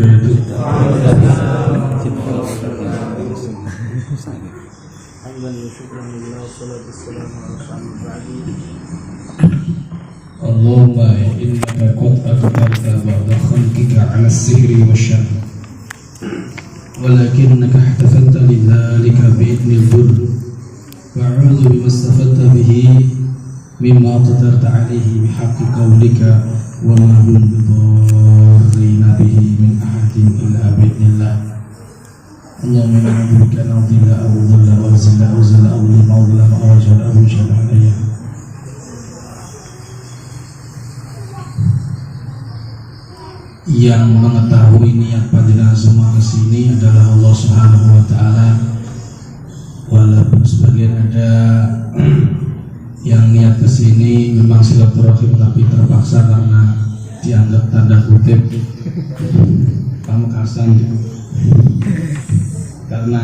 wabarakatuh. Allahumma innaka qad aqtarta ba'da khalqika 'ala as-sihri wasyarr, walakinnaka ihtafalta lidzalika bi'idnil burr, wa'udzu bima istafadta bihi mimma qadarta 'alaihi bihaqqi qawlika wa ma hum bidarrina bihi min ahadin illa bi'idnillah. Allahumma na'udzubika min dhilla aw dhilla wa zilla aw zilla aw lima aw dhilla aw jala aw jala alayya. Yang mengetahui niat panjenengan semua kesini adalah Allah Subhanahu wa Ta'ala. Walaupun sebagian ada yang niat kesini memang silaturahim tapi terpaksa karena dianggap tanda kutip pamekasan, karena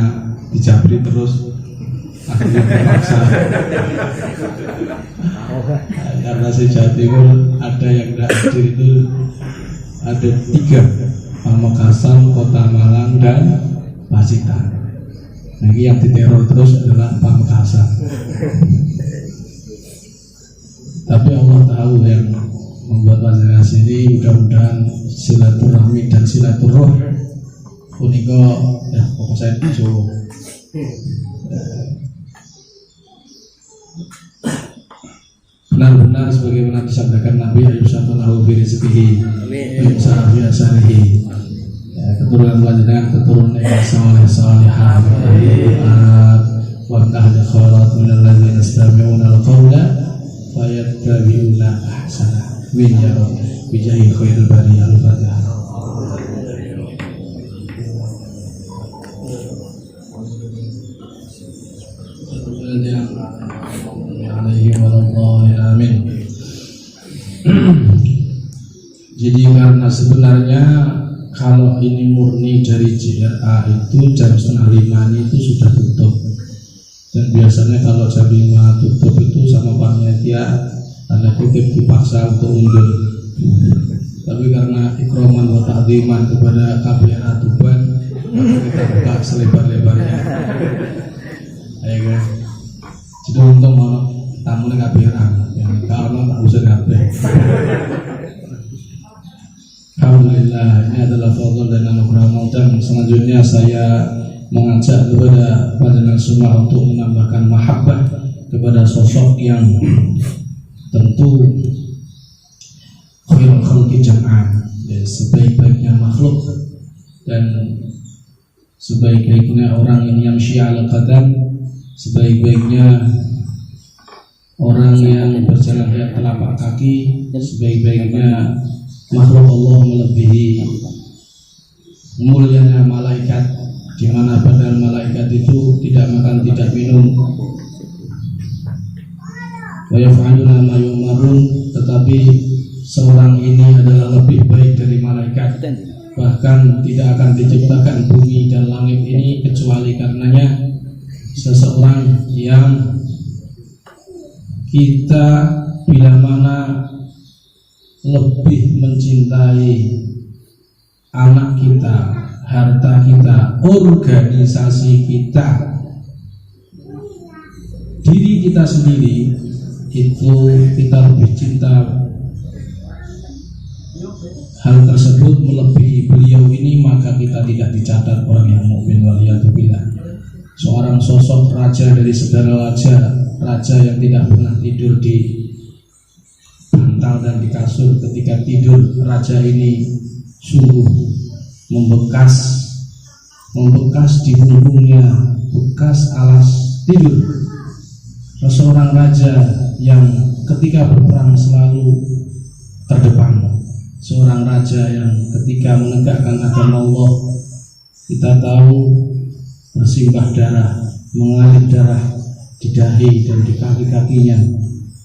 dijabri terus akhirnya terpaksa. Karena sejati pun ada yang tidak hadir itu ada 3, Pamekasan, Kota Malang, dan Pacitan. Nah, ini yang diteror terus adalah Pamekasan. Tapi Allah tahu yang membuat panjenengan sini, mudah-mudahan silaturahmi dan silaturroh punika ya pokok saya Jawa. Benar-benar sebagaimana disampaikan Nabi Ayub sallallahu alaihi wasallam biasarihi, keturunan panjenengan keturunan yang saleh-salehah wa tahda kharat min alladzina yastami'una al-qawla fayattabi'una ahsana min ya rabbi bijahi khairil bariyah al-fatihah. Amin. Jadi karena sebenarnya kalau ini murni dari JRA itu jam 4:30 itu sudah tutup, dan biasanya kalau jam 5 tutup itu sama panitia tanda kutip dipaksa untuk undur. Tapi karena ikroman wa ta'dziman kepada KBRA Tuban, maka kita buka selebar-lebarnya. Ayo guys, jadi untung mau tamu nih KBRA, yang kalau tak usah kabeh. Alhamdulillah, ini adalah fadhil dan anugerah Ramadan. Selanjutnya saya mengajak kepada panjenengan semua untuk menambahkan mahabbah kepada sosok yang tentu khairul khalqi jam'an, ya, sebaik-baiknya makhluk dan sebaik-baiknya orang yang yamshi ala qadam, sebaik-baiknya orang yang berjalan di telapak kaki, sebaik-baiknya makhluk Allah melebihi mulianya malaikat, di mana badan malaikat itu tidak makan tidak minum, wa yaf'aluna ma yu'marun, tetapi seorang ini adalah lebih baik dari malaikat, bahkan tidak akan diciptakan bumi dan langit ini kecuali karenanya. Seseorang yang kita bila mana lebih mencintai anak kita, harta kita, organisasi kita, diri kita sendiri, itu kita lebih cinta hal tersebut melebihi beliau ini, maka kita tidak dicatat orang yang mukmin waliyadzubillah. Seorang sosok raja dari segala raja yang tidak pernah tidur di bantal dan di kasur. Ketika tidur, raja ini sungguh membekas di punggungnya bekas alas tidur. Seorang raja yang ketika berperang selalu terdepan, seorang raja yang ketika menegakkan agama Allah, kita tahu bersimbah darah, mengalir darah di dahi dan di kaki-kakinya.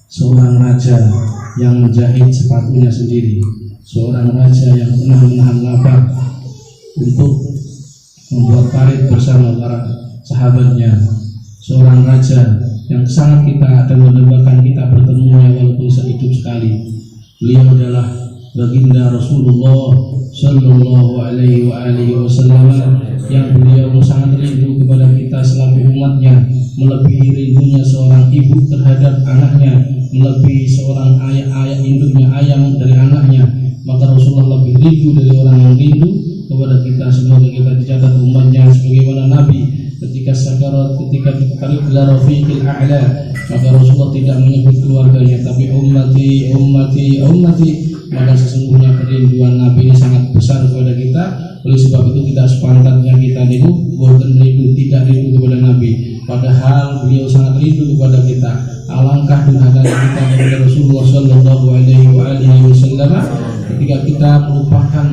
Seorang raja yang menjahit sepatunya sendiri, seorang raja yang pernah menahan lapar untuk membuat parit bersama para sahabatnya, seorang raja yang sangat kita dan mendambakan kita bertemunya walaupun sehidup sekali. Beliau adalah baginda Rasulullah Sallallahu Alaihi Wasallam, yang beliau sangat rindu kepada kita selaku umatnya, melebihi rindunya seorang ibu terhadap anaknya, melebihi seorang ayah induknya ayam dari anaknya. Maka Rasulullah lebih rindu dari orang yang rindu kepada kita. Semoga kita dicatat umatnya sebagaimana Nabi ketika sakarat, ketika ila rafiqil a'la, maka Rasulullah tidak menyebut keluarganya, tapi ummati, ummati, ummati. Maka sesungguhnya kerinduan Nabi ini sangat besar kepada kita. Oleh sebab itu tidak sepantasnya kita niku boten rindu, tidak rindu kepada Nabi, padahal beliau sangat rindu kepada kita. Alangkah durhakanya kita kepada Rasulullah Sallallahu Alaihi Wasallam ketika kita melupakan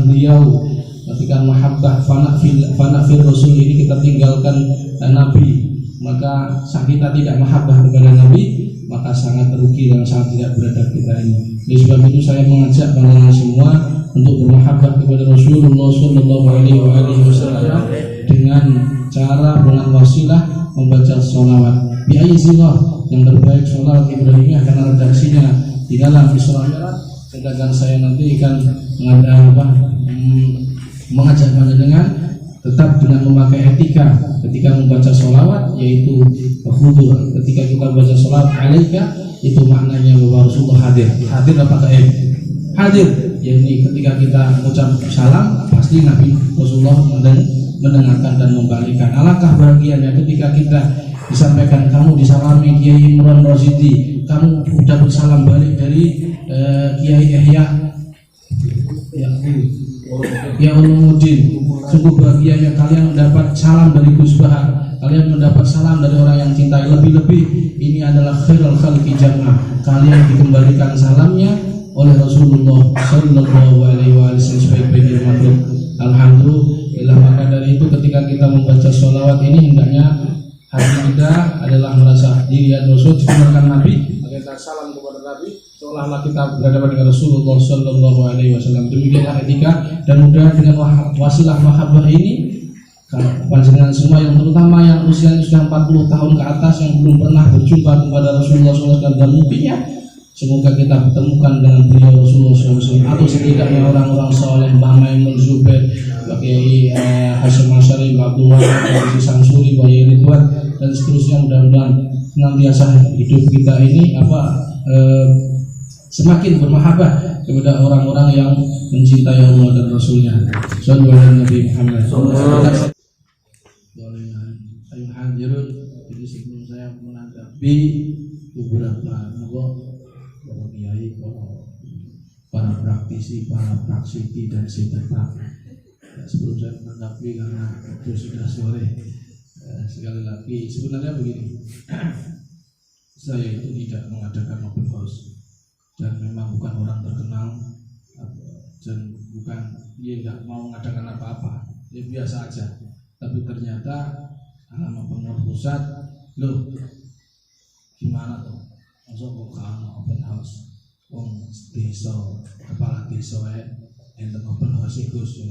beliau, ketika mahabbah fana fil Rasul ini kita tinggalkan Nabi. Maka saat kita tidak mahabbah kepada Nabi, maka sangat rugi dan sangat tidak beradab kita ini. Oleh sebab itu saya mengajak panjenengan semua untuk bermahabbah kepada Rasulullah Sallallahu Alaihi Wasallam dengan cara, dengan wasilah membaca sholawat. Bi'aizillah, yang terbaik sholawat Ibrahimiyah karena redaksinya di dalam Isra Mi'raj. Sedangkan saya nanti akan mengajak panjenengan tetap dengan memakai etika ketika membaca sholawat, yaitu khudur. Ketika kita membaca sholawat alaika, itu maknanya bahwa Rasulullah hadir apa gaib? Hadir. Yakni ketika kita mengucap salam, pasti Nabi Rasulullah mendengarkan dan membalikkan. Alangkah bahagianya ketika kita disampaikan, kamu disalami Kiai Imran Rashidi, kamu sudah bersalam balik dari Kiai Ihya Ya Ulumuddin. Sungguh bahagianya kalian mendapat salam dari Gus Bahar, kalian mendapat salam dari orang yang cintai. Lebih-lebih ini adalah khairul khalqi jannah, kalian dikembalikan salamnya oleh Rasulullah Sallallahu Alaihi Wasallam sebaik-baiknya makhluk. Alhamdulillah. Maka dari itu ketika kita membaca sholawat ini, hendaknya hati kita adalah merasa diri Rasul, dikenalkan Nabi, kita salam kepada Nabi seolah-olah kita berhadapan dengan Rasulullah Sallallahu Alaihi Wasallam. Demikianlah etika, dan mudah dengan wasilah mahabbah ini panjenengan semua, yang terutama yang usianya sudah 40 tahun ke atas, yang belum pernah berjumpa kepada Rasulullah SAW, dan mungkinnya semoga kita bertemukan dengan beliau Rasulullah SAW, atau setidaknya orang-orang soleh, Mbah Maimun Zubair, Kiai Hasyim Asy'ari, Abdul Wahab, Samsuri, Kiai Ridwan, dan seterusnya. Mudah-mudahan senantiasa hidup kita ini semakin bermahabbah kepada orang-orang yang mencintai Allah dan Rasulnya. Sallallahu alaihi Muhammad. Ayo hadirun. Jadi sebelum saya menanggapi beberapa para kiai, para praktisi, para praksiti dan sekitar, sebelum saya menanggapi karena itu sudah sore, sekali lagi sebenarnya begini. Saya itu tidak mengadakan open house, dan memang bukan orang terkenal, dan bukan dia nggak mau mengadakan apa-apa, dia biasa aja. Tapi ternyata alamat pengurus pusat, loh gimana tuh, masuk bukan open house, desa, kepala desa enten open house Gus,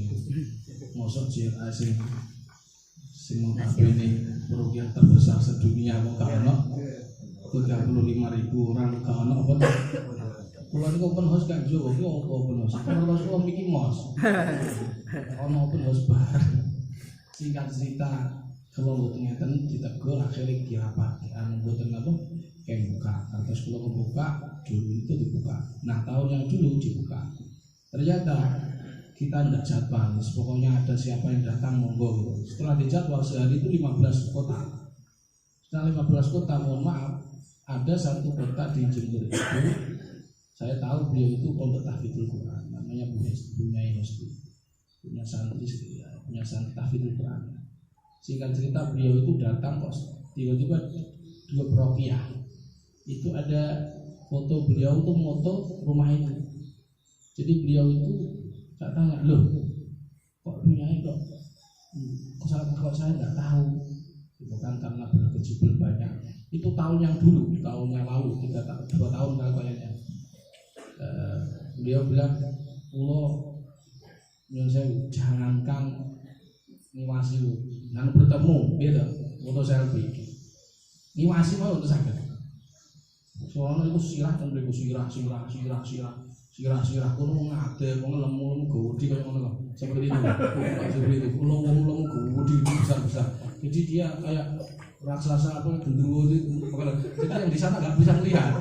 masuk JLA sing notabene perugian terbesar sedunia kok gak ono 35.000 orang gak ono open. Kulo niku open house kan Jawa, ki open house. Kalau Rasulullah Mickey Mouse. Ono open house bar. Singkat cerita, kalau mboten ngeten ditegur akhirnya dirapat. Anu mboten apa? Kayak buka. Terus kalau membuka dulu itu dibuka. Nah, tahun yang dulu dibuka. Ternyata kita tidak jadwal, pokoknya ada siapa yang datang monggo gitu. Setelah dijadwal sehari itu 15 kota. Setelah 15 kota, mohon maaf, ada satu kota di Jember itu, saya tahu beliau itu pondok tahfidzul Quran, namanya Bu Nyai Hesti, punya santri tahfidzul Quran. Singkat cerita, beliau itu datang kok tiba-tiba 2 parokiah itu ada foto beliau tuh moto rumah itu. Jadi beliau itu saya tanya, loh kok punya kok saya nggak tahu, itu kan karena berkecimpung banyak. Itu tahun yang dulu, tahun yang lalu, 2 tahun kayaknya. Beliau bilang, pulau yang saya jangankan niwasi, nang bertemu, gitu, foto selfie. Niwasi mau untuk sakit. Soalnya itu sirah, sirah. sirah-sirah kono ngade wong lemu-lemu gede kaya ngono seperti itu. Seperti itu lemu-lemu gede besar-besar. Jadi dia kayak raksasa apa gendruwo itu. Jadi yang di sana nggak bisa melihat.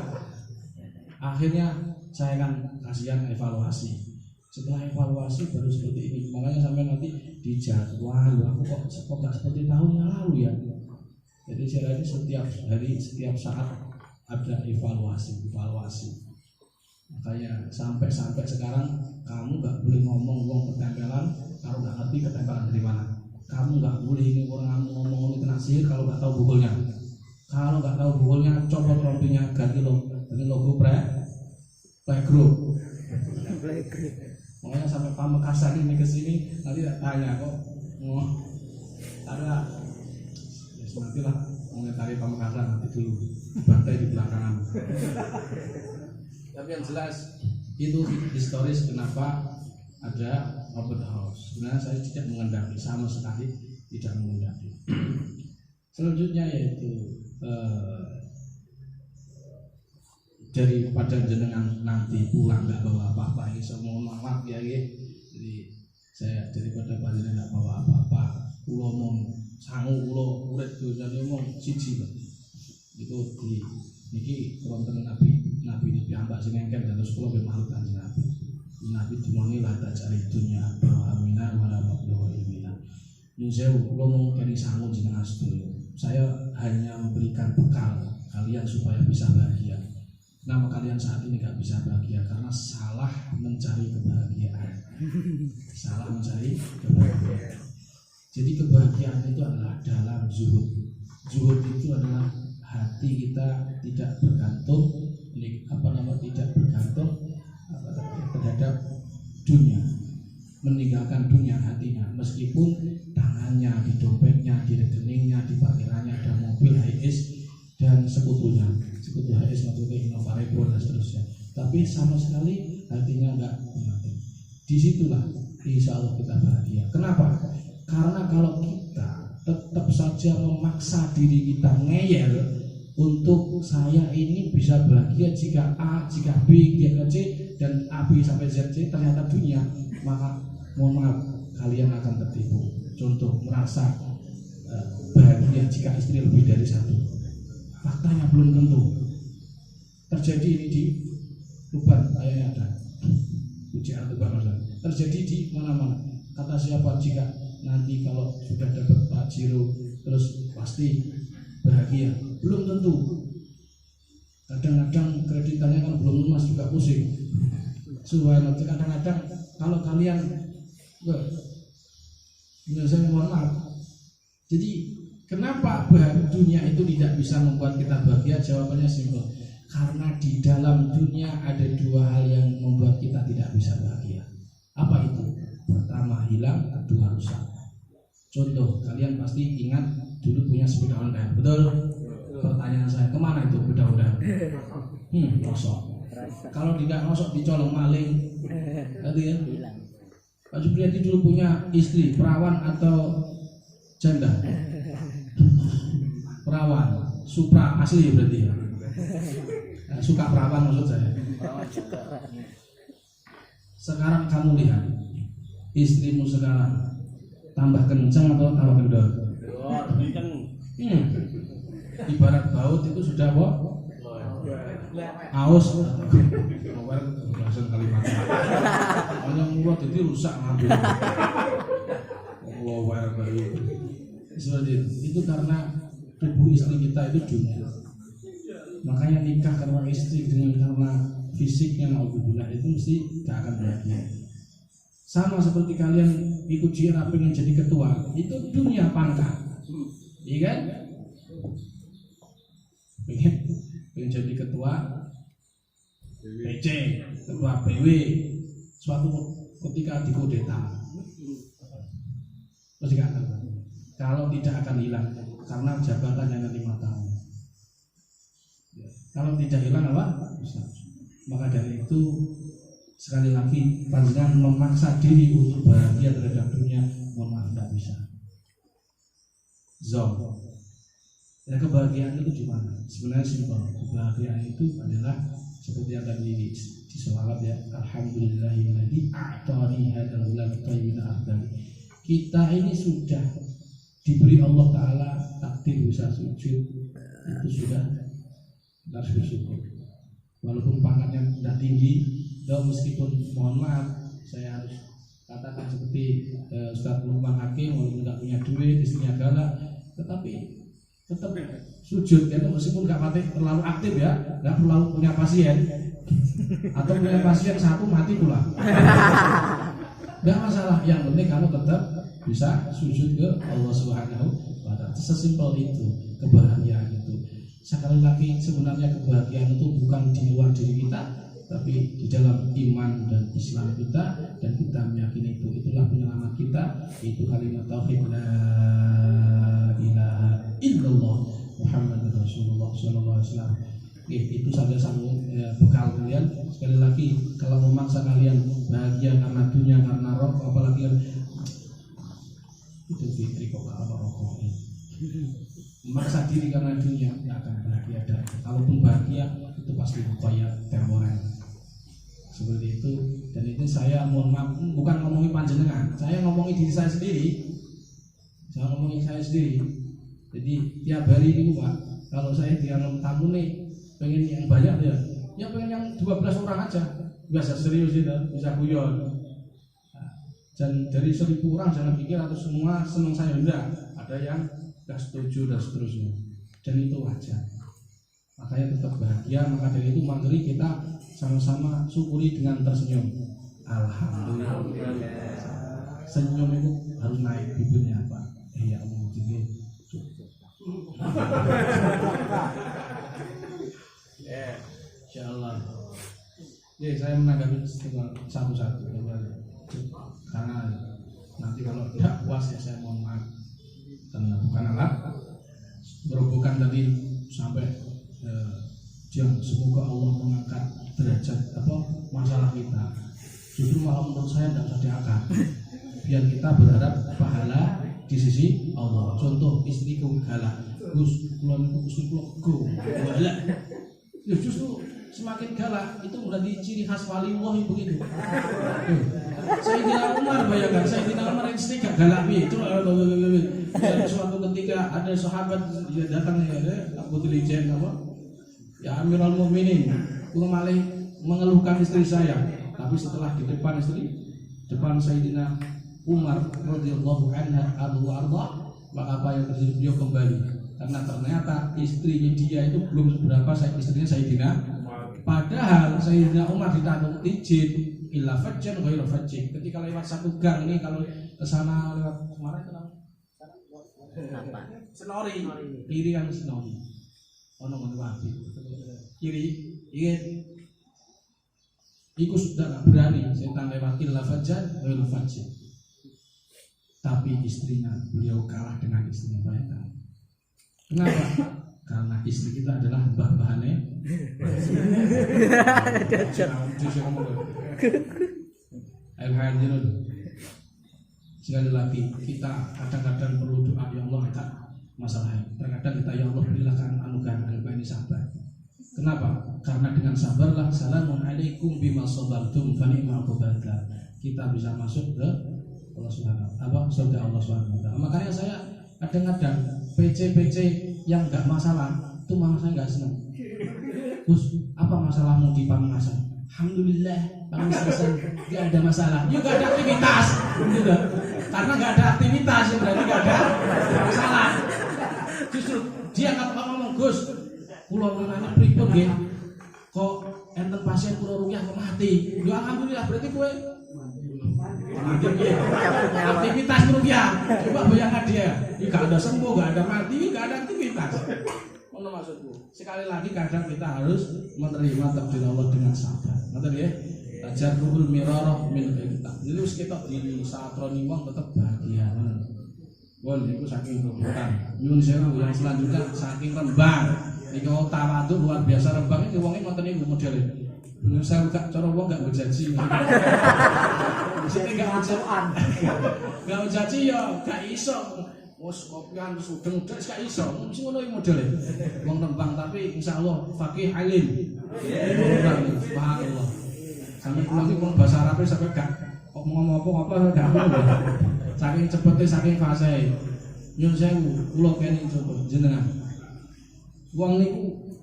Akhirnya saya kan kasihan evaluasi. Setelah evaluasi baru seperti ini. Makanya sampai nanti dijadwal, aku kok nggak seperti tahun yang lalu ya. Jadi saya ini setiap hari, setiap saat ada evaluasi. Makanya sampai sekarang kamu nggak boleh ngomong uang ketempelan kalau nggak ngerti ketempelan dari mana. Kamu nggak boleh ini orang ngomong ini kena sihir kalau nggak tahu bukulnya. Kalau nggak tahu bukulnya, copot rompinya, ganti logo playgroup. Makanya sampai Pamekasan ini kesini nanti tanya kok ada nanti lah mengetahui Pamekasan nanti dulu bantai di belakangan. Tapi yang jelas itu historis kenapa ada open house. Sebenarnya saya tidak mengendaki, sama sekali tidak mengendaki. Selanjutnya yaitu daripada jenengan nanti pulang nggak bawa apa-apa, ini semua maaf ya, jadi saya daripada panjenengan nggak bawa apa-apa, pulau mau sangu pulau uret tuh jadi mau siji itu di niki wonten nabi di piyambak sing engken dados kula nggih makhluk kanjeng nabi dumani la tajari dunya amina wala mabluwa ilmina. Nyun sewu kula mau keri sangu jenengan sedaya. Saya hanya memberikan bekal kalian supaya bisa bahagia. Kenapa kalian saat ini gak bisa bahagia? Karena salah mencari kebahagiaan. Salah mencari kebahagiaan. Jadi kebahagiaan itu adalah dalam zuhud. Zuhud itu adalah hati kita tidak bergantung, tidak bergantung terhadap dunia, meninggalkan dunia hatinya, meskipun tangannya, di dompetnya, di rekeningnya, di parkirannya ada mobil HIS dan sekutu HIS maksudnya Innovarebon dan seterusnya, tapi sama sekali hatinya enggak mati. Disitulah insya Allah kita bahagia. Kenapa? Karena kalau kita tetap saja memaksa diri kita ngeyel untuk saya ini bisa bahagia jika A, jika B, jika C dan A, B sampai Z, ternyata dunia, maka mohon maaf kalian akan tertipu. Contoh, merasa bahagia jika istri lebih dari satu, faktanya belum tentu. Terjadi ini di Tuban, kayaknya ada ujian Tuban, terjadi di mana-mana. Kata siapa, jika nanti kalau sudah dapat Pak Jiro terus pasti bahagia, belum tentu. Kadang-kadang kreditannya kan belum lunas juga pusing. Subhanallah, kadang-kadang kalau kalian saya mohon maaf. Jadi kenapa dunia itu tidak bisa membuat kita bahagia? Jawabannya simpel. Karena di dalam dunia ada dua hal yang membuat kita tidak bisa bahagia. Apa itu? Pertama hilang, kedua rusak. Contoh, kalian pasti ingat dulu punya sepeda Honda, betul? Pertanyaan saya, kemana itu sepeda Honda? Nosok. Kalau tidak nosok dicolong maling, tadi ya. Pak Supriyadi dulu punya istri perawan atau janda? Perawan, Supra asli berarti ya. Nah, suka perawan maksud saya. Sekarang kamu lihat istrimu sekarang tambah kencang atau tambah kendor? Ibarat baut itu sudah aus. Langsung kalimat. Hanya muat jadi rusak ngambil. Seperti itu karena tubuh istri kita itu dunia. Makanya nikah karena istri dengan karena fisiknya naudzubillah itu mesti gak akan bahagia. Sama seperti kalian ikut jihad pengen jadi ketua, itu dunia pangkat, iya kan? Pengen jadi ketua PC, ketua PW, suatu ketika dikudeta, mesti akan. Kalau tidak akan hilang, karena jabatan hanya 5 tahun. Kalau tidak hilang apa? Maka dari itu sekali lagi panjenengan memaksa diri untuk bahagia terhadap dunia, mohon maaf tidak bisa. Ya, kebahagiaan itu di mana? Sebenarnya simpel. Kebahagiaan itu adalah seperti yang tadi di selawat ya, alhamdulillahilladzi a'tani hadzal ghulam thayyibin afdal. Kita ini sudah diberi Allah Ta'ala takdir bisa sujud, itu sudah harus bersyukur. Walaupun pangkatnya tidak tinggi, meskipun mohon maaf saya harus katakan seperti Ustaz Lukman Hakim, walaupun tidak punya duit, istrinya galak, tetapi tetap sujud ya, meskipun nggak terlalu aktif ya, nggak terlalu punya pasien atau punya pasien satu mati pula, nggak masalah. Yang penting kamu tetap bisa sujud ke Allah Subhanahu wa Ta'ala. Sesimpel itu kebahagiaan itu. Sekali lagi sebenarnya kebahagiaan itu bukan di luar diri kita, tapi di dalam iman dan Islam kita, dan kita meyakini itu. Itulah penyelamat kita, itu kalimat tauhid la ilaha illallah Muhammadur Rasulullah sallallahu alaihi wasallam. Itu saja sambung bekal kalian. Sekali lagi, kalau memaksa kalian bahagia karena dunia, karena rokok, apalagi itu fitri kok apa rokok ini. Memaksa diri karena dunia tidak akan bahagia, dan kalaupun bahagia itu pasti upaya temporer seperti itu. Dan itu saya mohon maaf, bukan ngomongin panjenengan, saya ngomongin diri saya sendiri. Saya ngomongin saya sendiri. Jadi tiap hari ini Pak, kalau saya dianggap tamu nih pengen yang banyak ya pengen yang 12 orang aja, biasa serius itu, bisa guyon. Dan dari 1000 orang jangan pikir atau semua senang saya, enggak, ada yang gak setuju dan seterusnya, dan itu wajar. Makanya tetap bahagia. Maka dari itu mari kita sama-sama syukuri dengan tersenyum. Alhamdulillah. Senyum itu harus naik bibirnya Pak. Ya Allah, jadi insyaallah. Ya, saya menanggapi satu-satu karena nanti kalau tidak puas ya saya mohon maaf, karena bukan alat merobohkan tadi sampai semoga Allah mengangkat derajat masalah kita. Justru malah menurut saya tidak usah diangkat, biar kita berharap pahala di sisi Allah. Contoh istriku galak, Gus, kulon go galak. Ya justru semakin galak itu berarti ciri khas waliullah begitu. Sayyidina Umar, bayangkan Sayyidina Umar istri gak galak itu. Suatu ketika ada sahabat datang Abu Dilijen ya Amirul Mukminin, kurang malih mengeluhkan istri saya. Tapi setelah di depan Sayyidina Umar radhiyallahu anhu arda, maka apa yang terjadi, beliau kembali. Karena ternyata istrinya dia itu belum seberapa istrinya Sayyidina. Padahal Sayyidina Umar ditanggung izin illa fajjan ghairu fajjin. Ketika lewat satu gang ini, kalau ke sana lewat kemarin kenapa? Senori, kiri kan senori. Ono ngono wae. Kiri, iku sudah gak berani setan lewat illa fajjan ghairu fajjin. Tapi istrinya, beliau kalah dengan istrinya, bayangkan. Kenapa? Karena istri kita adalah bahannya. Sekali lagi kita kadang-kadang perlu doa, ya Allah kita masalahnya. Terkadang kita, ya Allah berilah anugerah ini sabar. Kenapa? Karena dengan sabarlah salamun alaikum bima sabartum fa ni'mal uqbadar. Kita bisa masuk ke Allah Subhanahu wa ta'ala, surga Allah Subhanahu wa ta'ala. Makanya saya kadang-kadang PC yang enggak masalah itu malah saya enggak senang. Gus, apa masalahmu di Pamekasan? Alhamdulillah, Pamekasan enggak ada masalah. Ya enggak ada aktivitas. Gitu. Karena enggak ada aktivitas ya berarti enggak ada masalah. Justru dia ngomong, Gus, kula nanya pripun nggih? Kok enten pasien kula rukyah kok mati? Ya alhamdulillah, berarti kowe aktivitas rukyah. Coba bayangkan dia, enggak ada sembuh, enggak ada mati, enggak ada aktivitas. Ono maksudku. Sekali lagi kadang kita harus menerima takdir Allah dengan sabar. Ngoten nggih? Tajarrul mirarah min kitab. Jadi wis ketok di satroni wong tetep bahagia. Bon, itu saking rebutan. Nyuwun sewu yang selanjutnya saking Rembang. Iki tawadhu luar biasa Rembang iki wonge ngoten niku modele. Saya gak cara wong gak berjanji. Mesti gak ucapan. Gak berjanji ya gak iso. Wes kopian sugeng gak iso, mesti ngono iki modele. Wong Rembang tapi insyaallah faqih alim. Subhanallah. Sampe kula iki wong bahasa Arabe sampe gak kok ngomong apa gak apa. Saking cepete saking fase. Nyun sewu, kula kene coba jenengan. Wong niku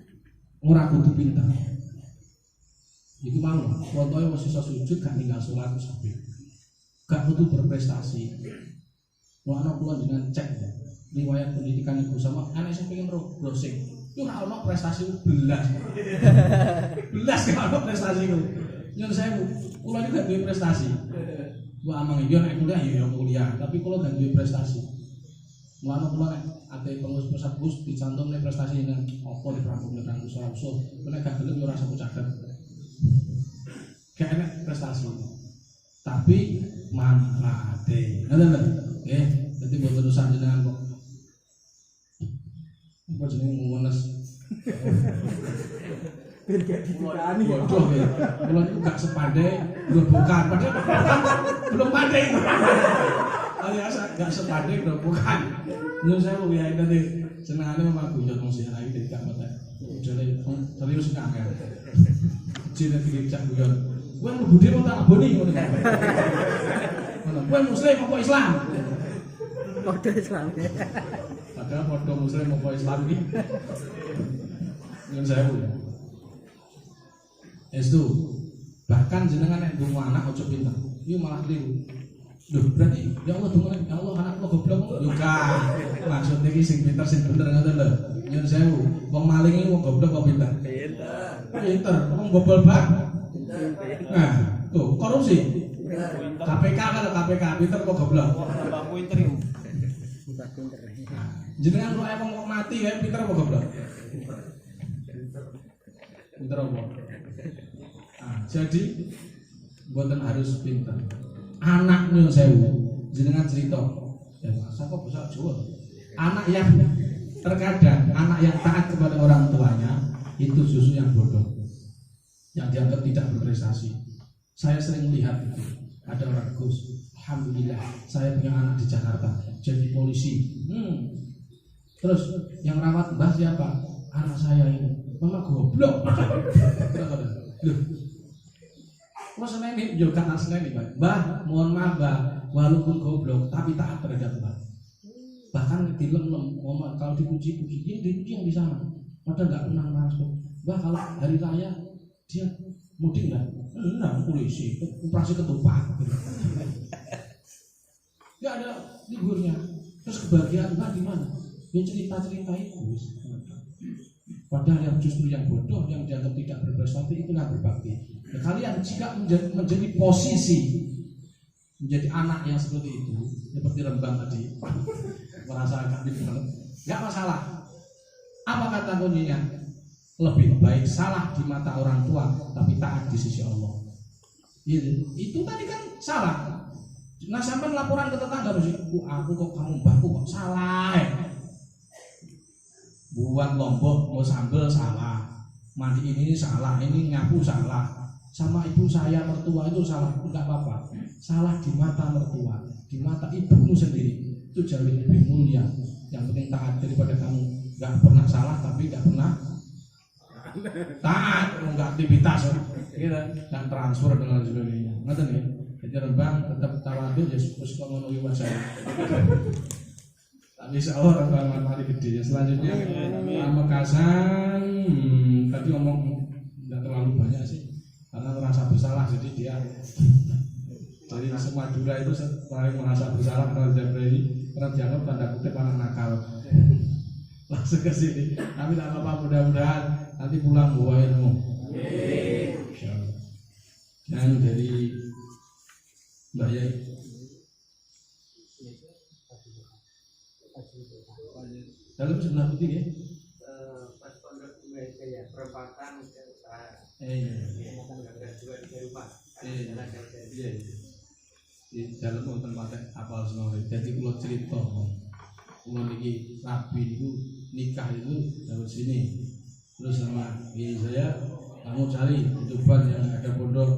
ora kudu pinter. Iku mau, contohnya wis iso sujud gak tinggal salat sampe. Gak kudu berprestasi. Wah, kula dengan cek riwayat pendidikan ibu sama anak sing pengen browsing. Yo ora ono prestasi belas. Belas gak ono prestasi ku. Nyun sewu, kula iki gak duwe prestasi. Wah, amang iki nek kuliah ya kuliah, tapi kula gak duwe prestasi. Mulane kula nek ate pengurus pusat bus dicantumne prestasi nang apa di pramuka nang usaha-usaha. Nek gak gelem yo ora usah catet. Gak enak prestasi. Tapi manfaate. Ngoten lho. Nggih, dadi mboten urusan jenengan kok. Apa jenenge ngones. Ben gak ditikani. Bodoh ya. Kula niku gak sepandai grobokan, padahal belum pandai. Alias gak sepandai grobokan. Nyun sewu ya tadi senengane memang guyon wong sing lagi dadi gak mate. Jare serius gak angel. Jine iki cak guyon. Kowe mlebu dhewe tak aboni ngono. Kowe muslim apa Islam? Padha Islam. Padahal padha muslim apa Islam iki. Nyun sewu. Estu. Bahkan jenengan nek ndonga anak aja pinter. Iki malah keliru. Loh, berarti ya Allah donga ya Allah anak kok goblok. Yo kan. Maksud iki sing pinter sing bener ngoten lho. Nyun sewu. Wong maling iki wong goblok kok pinter. Pinter. Wong bobol bak. Nah, tuh korupsi. KPK kan KPK pinter kok goblok. Tambah pinter yo. Bukan pinter. Jenengan kok wong mati ya pinter apa goblok? Pinter apa? Nah, jadi mboten harus pinter. Anak nyun sewu, jenengan cerita. Ya, masa kok bahasa Jawa? Anak yang terkadang anak yang taat kepada orang tuanya itu justru yang bodoh. Yang dianggap tidak berprestasi. Saya sering lihat itu. Ada orang Gus, alhamdulillah saya punya anak di Jakarta jadi polisi. Terus yang rawat mbah siapa? Anak saya ini. Mama goblok. Loh. Mas seneni yo kan seneni, Mbah. Mohon maaf, Mbah. Walaupun goblok tapi taat terhadap Mbah. Bahkan dilem-lem, mama kalau dipuji-puji, dia dipuji yang di sana. Padahal enggak pernah masuk. Mbah kalau hari raya dia mudik enggak? Enggak, polisi, operasi ketupat. Enggak ada liburnya. Terus kebahagiaan Mbah di mana? Ya cerita-cerita itu. Padahal yang justru yang bodoh, yang dianggap tidak berprestasi itulah berbakti. Nah, kalian jika menjadi posisi menjadi anak yang seperti itu, seperti Rembang tadi, merasa agak bingung, nggak masalah. Apa kata kuncinya? Lebih baik salah di mata orang tua, tapi taat di sisi Allah. Itu tadi kan salah. Nah, sampai laporan ke tetangga, aku kok kamu mbahku kok salah. Buat lombok mau sambel salah, mandi ini salah, ini nyapu salah, sama ibu saya mertua itu salah, enggak apa-apa. Salah di mata mertua, di mata ibumu sendiri itu jauh lebih mulia. Yang penting taat daripada kamu nggak pernah salah tapi nggak pernah taat, nggak aktivitas, gitu, dan transfer dengan sebagainya. Ngerti nih? Jadi Rembang tetap tawadhu ya suka memenuhi wajah. Tapi insyaallah Rembang mari gede ya. Selanjutnya Pamekasan tadi ngomong tidak terlalu banyak sih karena merasa bersalah, jadi dia dari semua Madura itu paling merasa bersalah karena dianggap tanda kutip anak nakal. Langsung ke sini. Tapi tak apa-apa, mudah-mudahan nanti pulang bawa ilmu. Dan dari Mbak Yai dalam sebelah putih ya? Pas pondok ya, perempatan di dalam tempatnya apal semua. Jadi kalau cerita, kalau niki rabi itu nikah itu dari sini. Terus sama saya kamu cari kehidupan yang ada pondok.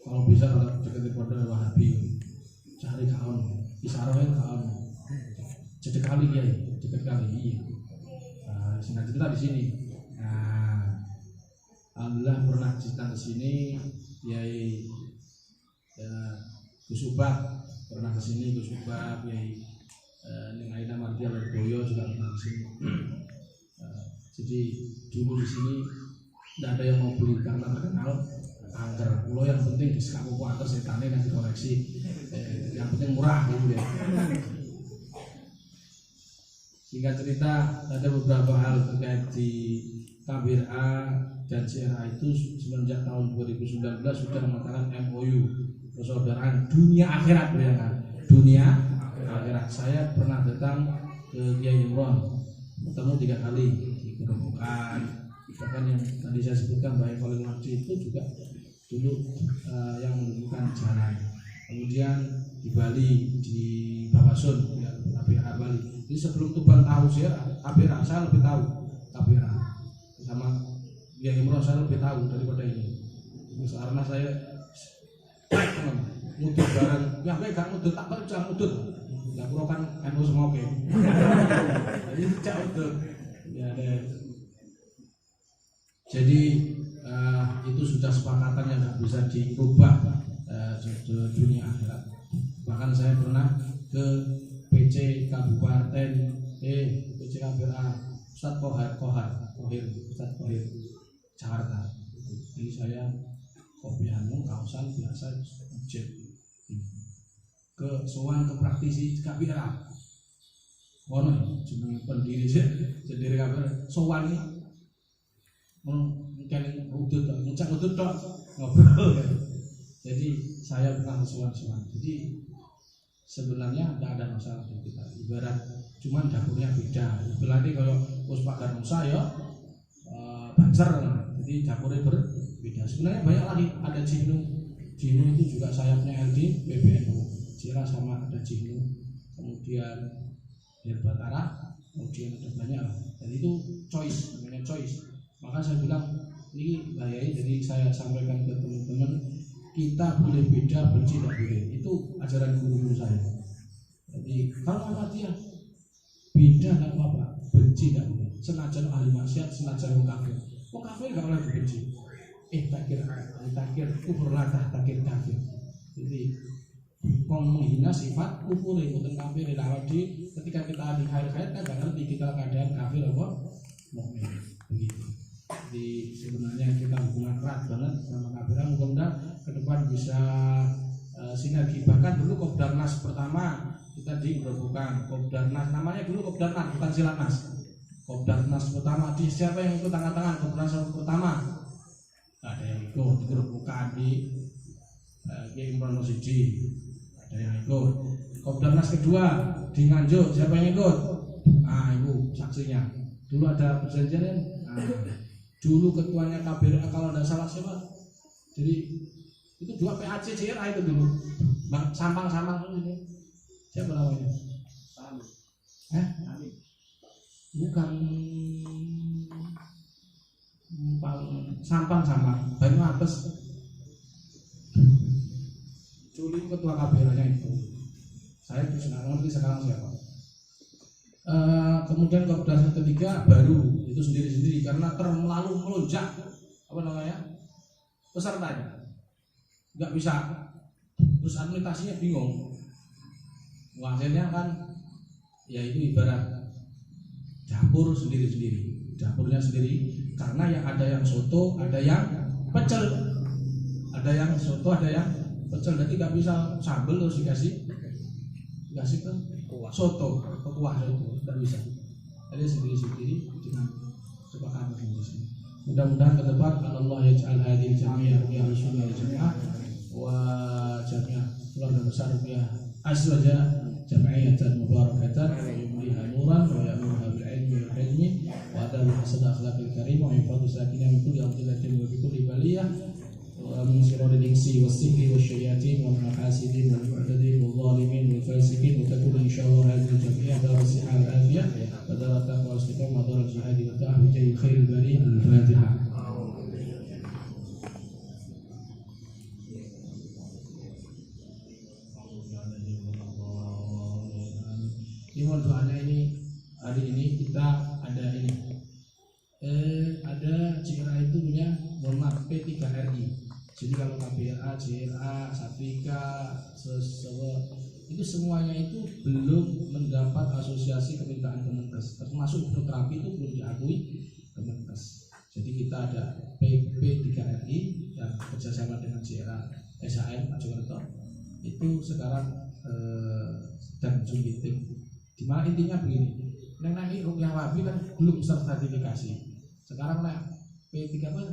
Kalau bisa kalau dekat pondok Wahabi, cari kawan, isarahnya kawan. Cedek kali ya, dekat kali. Iya. Singkat cerita di sini. Nah, alhamdulillah pernah datang ke sini, Kiai Gus Ubah pernah ke sini, Gus Ubah, Kiai Ning Aina Mardia Lirboyo juga pernah ke sini. Jadi dulu di sini tidak ada yang mau beli karena terkenal angker. Pulau yang penting di sekapu angker setannya dan dikoleksi. Yang penting murah gitu ya. Singkat cerita, ada beberapa hal terkait di KBRA dan CRA itu semenjak tahun 2019 sudah mengatakan MOU persaudaraan dunia akhirat, bayangkan dunia akhirat. Saya pernah datang ke Kiai Imron, bertemu 3 kali di Gerobokan. Bahkan yang tadi saya sebutkan Baik Khalil Mahdi itu juga dulu yang menunjukkan jalan. Kemudian di Bali di Bawasun ya, KBRA Bali. Jadi sebelum Tuban tahu KBRA, saya lebih tahu KBRA sama Kiai Imron, saya lebih tahu daripada ini. Karena saya mudut bareng, ya gak mudut, tak kerja mudut. Ya pulau kan NU semua oke. Jadi tidak mudut. Ya deh. Jadi itu sudah sepakatan yang tidak bisa dirubah di dunia akhirat. Bahkan saya pernah ke PC Kabupaten PC KBRA Ustadz Kohir Jakarta. Jadi saya kopianmu kaosan biasa jet ke sowan ke praktisi KBRA. Ono jeneng pendiri sendiri KBRA sowan iki mungkin udut tok ngobrol. Jadi saya pernah sowan-sowan. Jadi sebenarnya tidak ada masalah di kita. Ibarat cuman dapurnya beda. Berarti kalau Puspagar Nusa ya Banser. Jadi dapurnya berbeda. Sebenarnya banyak lagi. Ada Jihnu itu juga sayapnya LD PBNU. Cira sama ada Jihnu. Kemudian Batara. Kemudian ada banyak. Dan itu choice, namanya choice. Maka saya bilang ini bahaya. Jadi saya sampaikan ke teman-teman, kita boleh beda, benci tidak boleh. Itu ajaran guru-guru saya. Jadi kalau Ahmadiyah beda tidak apa-apa, benci tidak boleh. Senajan ahli maksiat, senajan orang kafir. Orang kafir tidak boleh dibenci. Takir kufur latah takir kafir. Jadi menghina sifat kufur itu tentang kafir. Jadi ketika kita di hayat kan tidak ngerti kita keadaan kafir apa mukmin. Begitu. Jadi sebenarnya kita hubungan erat banget sama kafir. Mudah-mudahan ke depan bisa sinergi. Bahkan dulu Kopdarnas pertama kita di Gerobokan. Kopdarnas namanya dulu Kopdarnas, bukan Silatnas. Kopdarnas pertama di siapa yang ikut tangan-tangan Kopdarnas pertama? Ada yang ikut di Gerobokan di Kiai Imron Rosidi. Ada yang ikut. Kopdarnas kedua di Nganjuk, siapa yang ikut? Nah, ibu saksinya. Dulu ada perjanjian. Dulu ketuanya KBRA kalau tidak salah siapa? Jadi itu juga PAC CRA itu dulu. Sampang itu. Siapa namanya? Bukan Sampang Banyu Atas. Dulu ketua KBRA-nya itu. Saya tidak ngerti sekarang siapa. Kemudian Kopdarnas ketiga baru itu sendiri-sendiri karena terlalu melonjak pesertanya nggak bisa, terus administrasinya bingung. Hasilnya kan ya itu ibarat dapur sendiri-sendiri, dapurnya sendiri karena yang ada yang soto, ada yang pecel, ada yang soto, ada yang pecel. Jadi nggak bisa sambel terus dikasih ke soto, ke kuah soto, tidak bisa. Ada sendiri-sendiri dengan sepakatan di sini. Mudah-mudahan ke depan Allah yaj'al hadhihi jami'ah ya Rasulullah jami'ah wa jami'ah keluarga besar ya azwaja jami'atan mubarakatan wa yumliha nuran wa ya'muruha bil ilmi wal hilmi wa adabi hasan akhlaqil karim wa yufadu sakinah min kulli amdilatin wa bi kulli baliyah ومن شرور الإنس والسحر والشياطين والحاسدين والمعتدين والظالمين والفاسقين وتكون إن شاء الله هذه الجمعية دار الصحة والعافية ودار التقوى والاستقامة ودار الجهاد والدعوة بجاه خير البرية. الفاتحة. Ini mohon doanya ini hari ini kita ada ini ada JRA itu punya mohon maaf P3RI. Jadi kalau KBRA, JRA, Satrika, itu semuanya itu belum mendapat asosiasi kemitraan Kemenkes. Termasuk hipnoterapi itu belum diakui Kemenkes. Jadi kita ada P3RI yang kerjasama dengan JRA, SHM, Mojokerto. Itu sekarang sedang Zoom meeting. Dimana intinya begini, nanti rukyah wabi kan belum sertifikasi. Sekarang P3 apa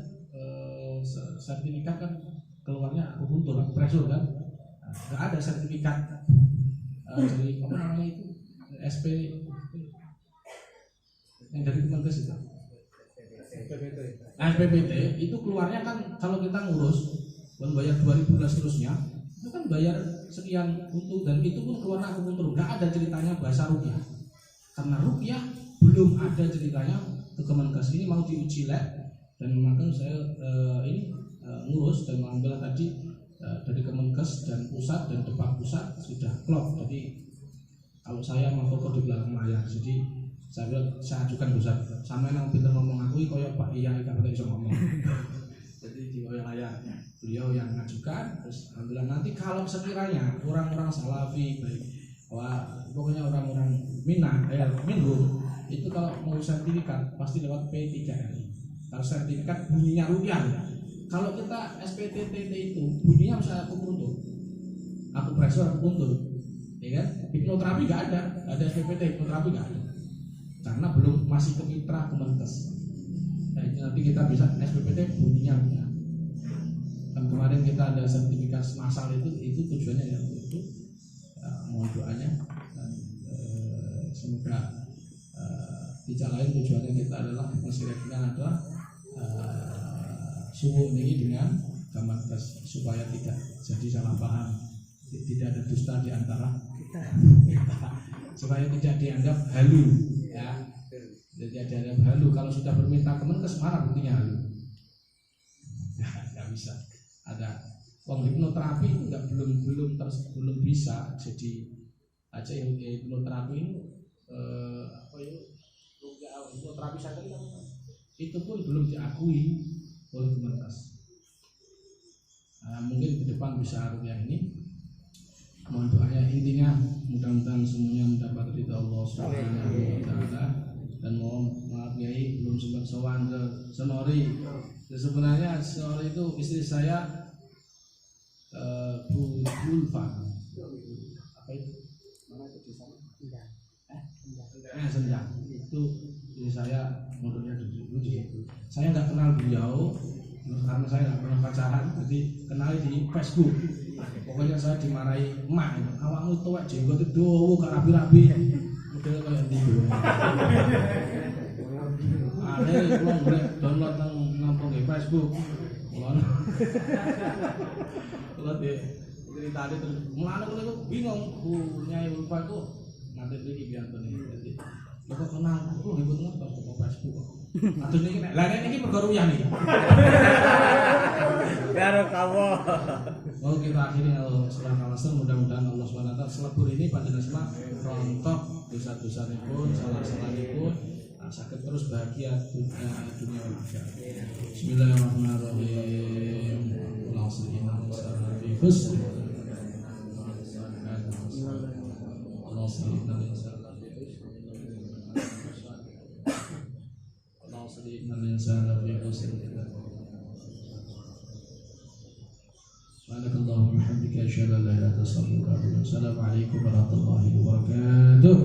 sertifikat kan keluarnya akupuntur, akupresur kan, nggak ada sertifikat dari apa namanya itu SP yang dari Kemenkes itu. SPPT itu keluarnya kan kalau kita ngurus bayar 2.000 dan seterusnya itu kan bayar sekian untuk, dan itu pun keluarnya akupuntur, nggak ada ceritanya bahasa rukyah karena rukyah belum ada ceritanya ke Kemenkes. Ini mau diuji lab dan makanya saya ngurus dan mengambil tadi dari Kemenkes dan pusat dan Depak pusat sudah klop. Jadi kalau saya mau fokus di belakang layar, jadi saya ajukan pusat sama yang pintar ngomong aku koyo Pak Iya ikan bisa ngomong. Jadi di bawah layarnya beliau yang ngajukan, terus alhamdulillah nanti kalau sekiranya orang-orang Salafi baik pokoknya orang-orang Minhum itu kalau mau sertifikat pasti lewat P3RI. Kalau sertifikat bunyinya rupiah. Kalau kita SPTTT itu bunyinya misalnya akupresur, akupuntur, ya kan? Hipnoterapi nggak ada SPPT, hipnoterapi nggak ada, karena belum masih ke mitra Kemenkes. Nah, nanti kita bisa SPPT bunyinya rupiah. Dan kemarin kita ada sertifikat massal itu tujuannya ya untuk mohon doanya dan semoga tidak lain tujuannya kita adalah mensinergikan adalah suhu ini dengan Kemenkes supaya tidak jadi salah paham, tidak ada dusta di antara kita, supaya tidak dianggap halu ya. Jadi dianggap halu kalau sudah berminta Kemenkes mana buktinya halu? Ya, nggak bisa. Ada hipnoterapi itu belum bisa. Jadi aja yang hipnoterapi ini hipnoterapi saya itu pun belum diakui oleh Kemenkes. Mungkin ke depan bisa yang ini. Mohon doanya, intinya mudah-mudahan semuanya mendapat ridha Allah Subhanahu wa taala. Dan mohon maaf Kiai belum sempat sowan ke Senori. Sebenarnya Senori itu istri saya Bu Ulfa. Apa itu? Mana itu di sana? Senjang. Itu istri saya modalnya dulu gitu. Saya nggak kenal beliau karena saya nggak pernah pacaran, jadi kenal di Facebook. Pokoknya saya dimarahi emak, awakmu tuwek jenggot itu dowo gak rapi-rapi, model kayak gitu. Ada kalau boleh download nang di Facebook, kalau di cerita terus, mulanya aku bingung, Nyai Ulfa itu nanti lagi biar jadi. Kok kenal aku ribut ngotot kok Facebook. Aduh niki nek. Lah nek niki pergaruyah niki. Karo kamu. Mau kita akhiri setelah kawasan, mudah-mudahan Allah SWT selebur ini pada nasma rontok dosa-dosanipun, salah-salahipun sakit terus bahagia dunia dan akhirat. Bismillahirrahmanirrahim. Allahumma shalli ala sayyidina Subhanakallahumma wa bihamdika asyhadu an la ilaha illa anta astaghfiruka wa atubu ilaik. Assalamualaikum warahmatullahi wabarakatuh.